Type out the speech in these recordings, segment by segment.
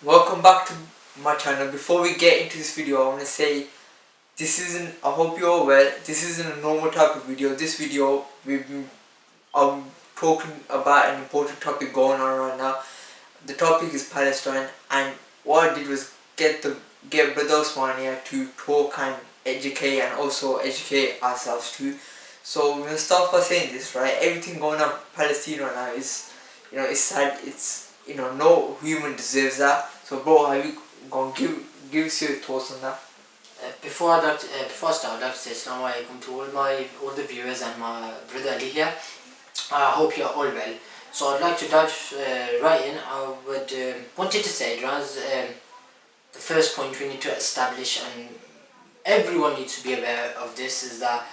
Welcome back to my channel. Before we get into this video, I want to say I hope you're all well. This isn't a normal type of video. This video, I'm talking about an important topic going on right now. The topic is Palestine, and what I did was get Brother Usman here to talk and educate, and also educate ourselves too. So we're gonna start by saying this, right? Everything going on in Palestine right now is, it's sad. It's, no human deserves that. So bro, how you gonna give us your thoughts on that? Before I start, I'd like to say Assalamu alaikum to all the viewers and my brother Ali here. I hope you're all well. So I'd like to dive right in. I would wanted to say, the first point we need to establish, and everyone needs to be aware of this, is that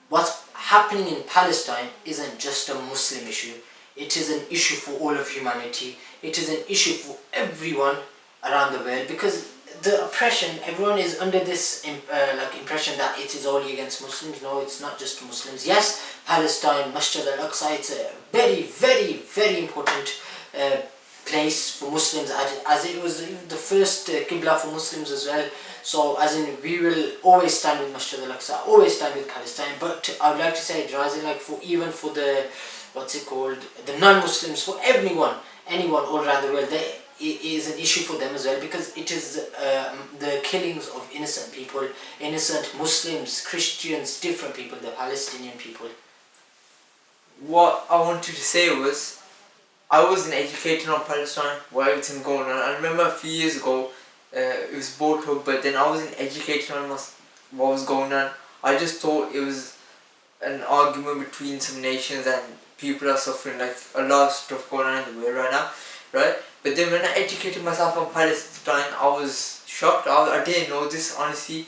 what's happening in Palestine isn't just a Muslim issue. It is an issue for all of humanity. It is an issue for everyone around the world, because the oppression, everyone is under this impression that it is only against Muslims. No, it's not just Muslims. Yes, Palestine, Masjid al-Aqsa, it's a very, very, very important place for Muslims, as it was the first Qibla for Muslims as well. So as in, we will always stand with Masjid al-Aqsa, always stand with Palestine. But I would like to say, even for the, the non-Muslims, for anyone all around the world, it is an issue for them as well, because it is the killings of innocent people, innocent Muslims, Christians, different people, the Palestinian people. What I wanted to say was, I wasn't educated on Palestine, what everything going on. I remember a few years ago, it was brought up, but then I wasn't educated on what was going on. I just thought it was an argument between some nations, and people are suffering, like a lot of stuff going on in the world right now, right? But then when I educated myself on Palestine, I was shocked. I didn't know this, honestly.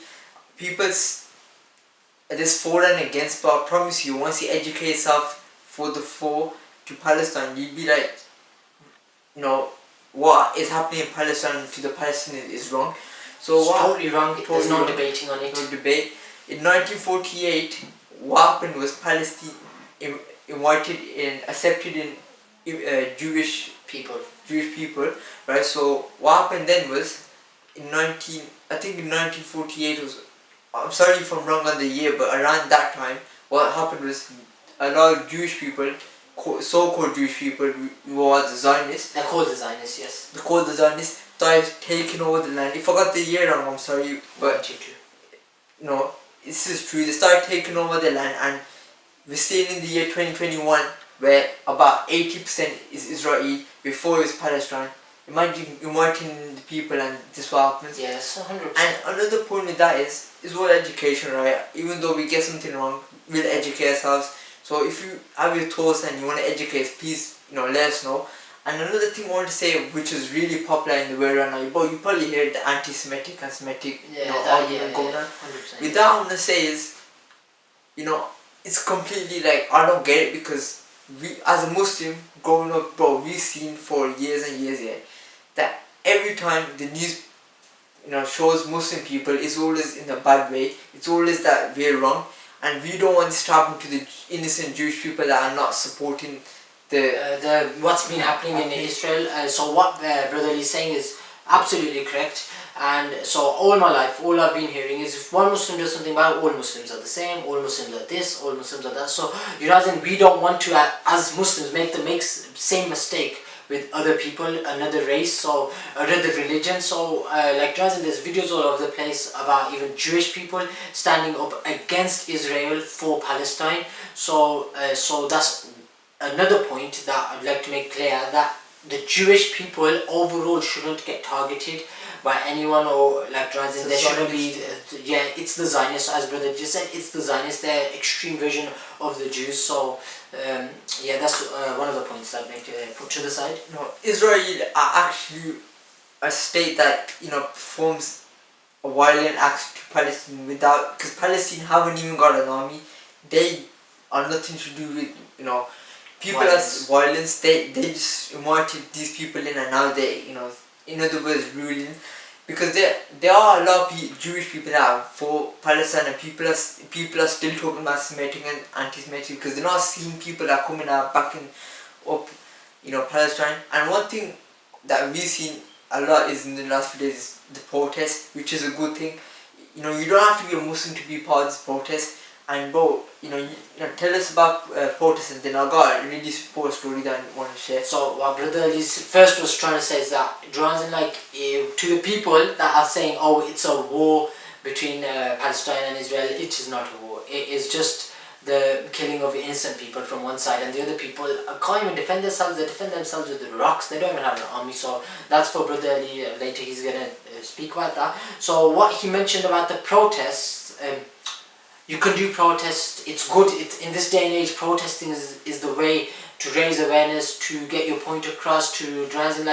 There's for and against, but I promise you, once you educate yourself to Palestine, you'd be like, what is happening in Palestine to the Palestinians is wrong. So it's totally wrong. There's no debating on it. No debate. In 1948, what happened was Palestine accepted in Jewish people, right? So what happened then was, in 1948 was, I'm sorry if I'm wrong on the year, but around that time, what happened was a lot of Jewish people, so-called Jewish people, who are the Zionists. They're called the Zionists, yes. They're called the Zionists. Started taking over the land. If I got the year wrong, I'm sorry, but no, this is true. They started taking over the land, and we're still in the year 2021, where about 80% is Israeli. Before it was Palestine. Imagine the people, and this what happens. Yes, 100%. And another point with that is what education, right? Even though we get something wrong, we'll educate ourselves. So if you have your thoughts and you want to educate, please, let us know. And another thing I want to say, which is really popular in the world right now, but you probably hear the anti-Semitic and Semitic argument going on. 100%. With that, I want to say is, it's completely like, I don't get it, because we, as a Muslim, growing up, bro, we've seen for years and years that every time the news, shows Muslim people, it's always in a bad way. It's always that we're wrong, and we don't want this to happen to the innocent Jewish people that are not supporting what's been happening in Israel. So what Brother Ali is saying is absolutely correct. And so all my life, all I've been hearing is, if one Muslim does something bad, all Muslims are the same, all Muslims are this, all Muslims are that. So we don't want to, as Muslims, make the same mistake with other people, another race, so another religion. So there's videos all over the place about even Jewish people standing up against Israel for Palestine. So that's another point that I'd like to make clear, that the Jewish people overall shouldn't get targeted by anyone, or there shouldn't be. It's the Zionists, as Brother just said. It's the Zionists. They're extreme version of the Jews. So that's one of the points that I'd like to put to the side. No, Israel are actually a state that performs a violent acts to Palestine because Palestine haven't even got an army. They are nothing to do with people as violence. They just invited these people in, and now they in other words ruling, because there are a lot of Jewish people that are for Palestine, and people are still talking about Semitic and anti-Semitic, because they're not seeing people that are coming out backing up Palestine. And one thing that we've seen a lot is in the last few days is the protest, which is a good thing. You know, you don't have to be a Muslim to be part of this protest. And bro, tell us about protests, and then I got a really super story that I want to share. So what Brother Ali first was trying to say is that to the people that are saying, oh, it's a war between Palestine and Israel, it is not a war. It is just the killing of innocent people from one side, and the other people can't even defend themselves. They defend themselves with the rocks. They don't even have an army. So that's for Brother Ali. Later he's gonna speak about that. So what he mentioned about the protests, you can do protests. It's good. It's in this day and age, protesting is the way to raise awareness, to get your point across, to as in,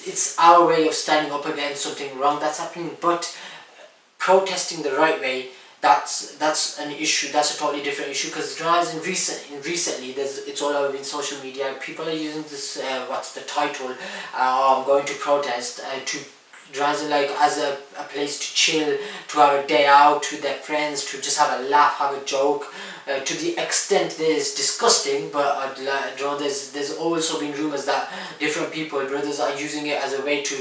it's our way of standing up against something wrong that's happening. But protesting the right way, that's an issue. That's a totally different issue, because recently it's all over in social media. People are using this what's the title, I'm going to protest, to as a place to chill, to have a day out with their friends, to just have a laugh, have a joke. To the extent that is disgusting, but there's also been rumors that different people, brothers, are using it as a way to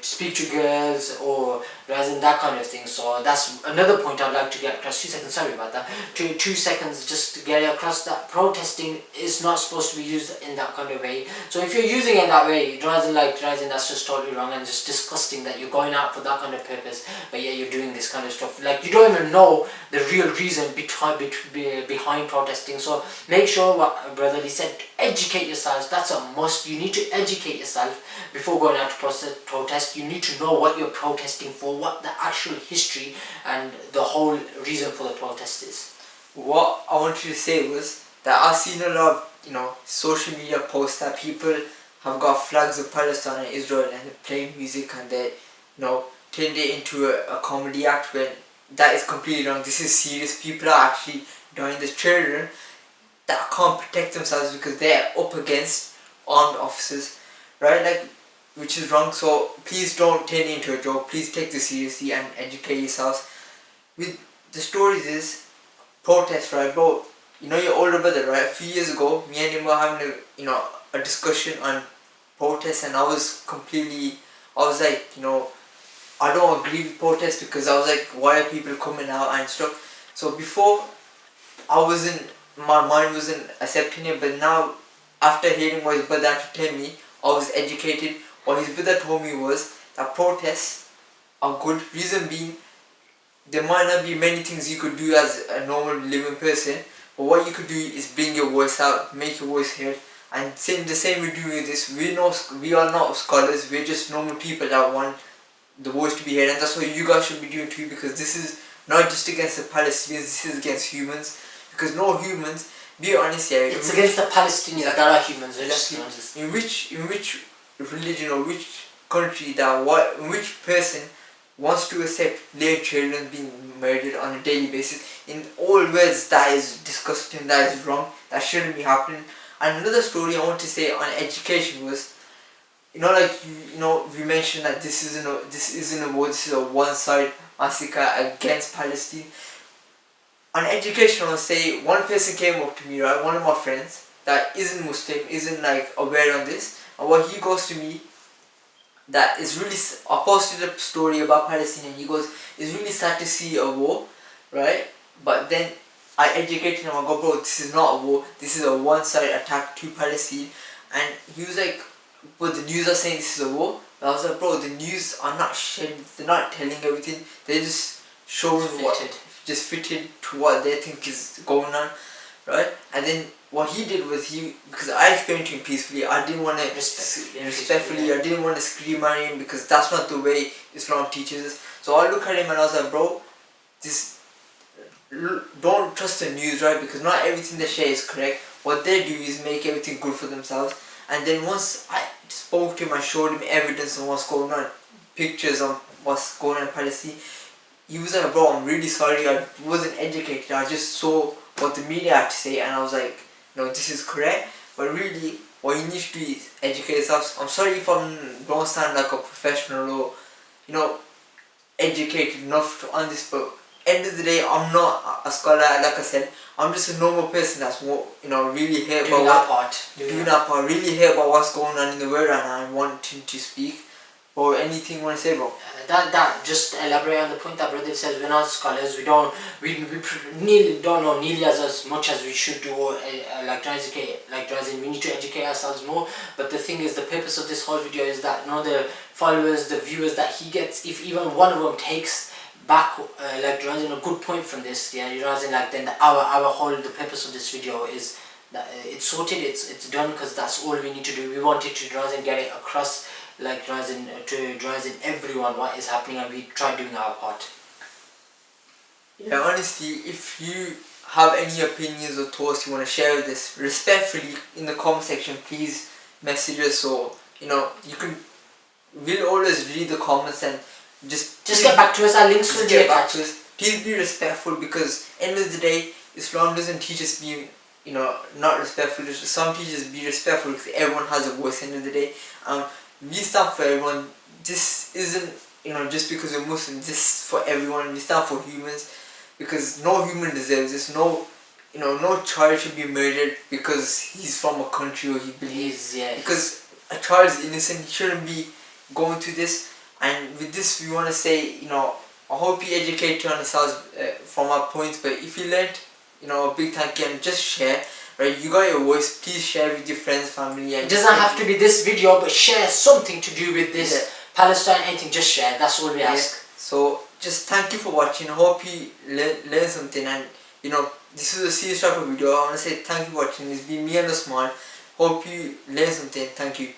speak to girls, or that kind of thing. So that's another point I'd like to get across. 2 seconds, sorry about that. 2 seconds just to get across that protesting is not supposed to be used in that kind of way. So if you're using it that way, that's just totally wrong and just disgusting that you're going out for that kind of purpose, but yeah, you're doing this kind of stuff. Like, you don't even know the real reason behind protesting. So make sure, what Brother Lee said, educate yourselves. That's a must. You need to educate yourself before going out to protest. You need to know what you're protesting for, what the actual history and the whole reason for the protest is. What I wanted to say was that I've seen a lot of social media posts that people have got flags of Palestine and Israel, and they're playing music, and they turned it into a comedy act, when that is completely wrong. This is serious. People are actually dying. There's children that can't protect themselves because they're up against armed officers, right? Like, which is wrong. So please don't turn it into a joke. Please take this seriously and educate yourselves. With the stories is protest, right, bro? Your older brother, right? A few years ago, me and him were having a discussion on protests, and I was like, I don't agree with protests, because I was like, why are people coming out and stuff? So before, my mind wasn't accepting it, but now, after hearing what his brother had to tell me, I was educated. What his brother told me was that protests are good. Reason being, there might not be many things you could do as a normal living person, but what you could do is bring your voice out, make your voice heard. And the same we do with this. We are not scholars. We're just normal people that want the voice to be heard, and that's what you guys should be doing too, because this is not just against the Palestinians, this is against humans, because no humans, be honest here, it's against the Palestinians that are humans. In which religion or which country in which person wants to accept their children being murdered on a daily basis? In all words, that is disgusting, that is wrong, that shouldn't be happening. And another story I want to say on education was, we mentioned that this isn't a war, this is a one-side massacre against Palestine. On education, I'll say, one person came up to me, right, one of my friends that isn't Muslim, isn't aware on this, and what he goes to me, that is really, I posted a story about Palestine, and he goes, it's really sad to see a war, right, but then I educated him, I go, bro, this is not a war, this is a one-side attack to Palestine. And he was like, but the news are saying this is a war. But I was like, bro, the news are not they're not telling everything, they're just showing just fitted to what they think is going on, right? And then what he did was, because I explained to him peacefully, I didn't want to respectfully, I didn't want to scream at him, because that's not the way Islam teaches us. So I looked at him and I was like, bro, don't trust the news, right? Because not everything they share is correct. What they do is make everything good for themselves. And then once I spoke to him, I showed him evidence of what's going on, pictures of what's going on in Palestine, he was like, bro, I'm really sorry, I wasn't educated, I just saw what the media had to say, and I was like, no, this is correct. But really, what you need to do is educate yourself. I'm sorry if I don't sound like a professional or educated enough on this, but end of the day, I'm not a scholar, like I said. I'm just a normal person that's more, really here doing our part. Doing our part, really hear about what's going on in the world right now and wanting to speak. Or anything you want to say, bro? That just elaborate on the point that brother says. We're not scholars. We don't nearly don't know nearly as much as we should do. Or like trying to educate, we need to educate ourselves more. But the thing is, the purpose of this whole video is that the followers, the viewers that he gets, if even one of them takes back a good point from this, yeah, then our whole the purpose of this video is that it's sorted, it's done, because that's all we need to do. We wanted to get it across, to everyone what is happening, and we try doing our part. Yeah, honestly, if you have any opinions or thoughts you want to share with us, respectfully in the comment section, please message us, so you can. We'll always read the comments and just get back to us. Our links will be attached. Please be respectful, because end of the day, Islam doesn't teach us being not respectful. Some teachers be respectful because everyone has a voice. End of the day, we stand for everyone. This isn't just because we're Muslim. This is for everyone. We stand for humans, because no human deserves this. No child should be murdered because he's from a country or he believes. Because a child is innocent. He shouldn't be going through this. And with this, we want to say, I hope you educate yourselves from our points. But if you learned, a big thank you, and just share. Right, you got your voice. Please share with your friends, family, and it doesn't have to be this video, but share something to do with this Palestine. Anything, just share. That's all we ask. So just thank you for watching. I hope you learn something, and this is a serious type of video. I want to say thank you for watching. It's been me and Usman. Hope you learn something. Thank you.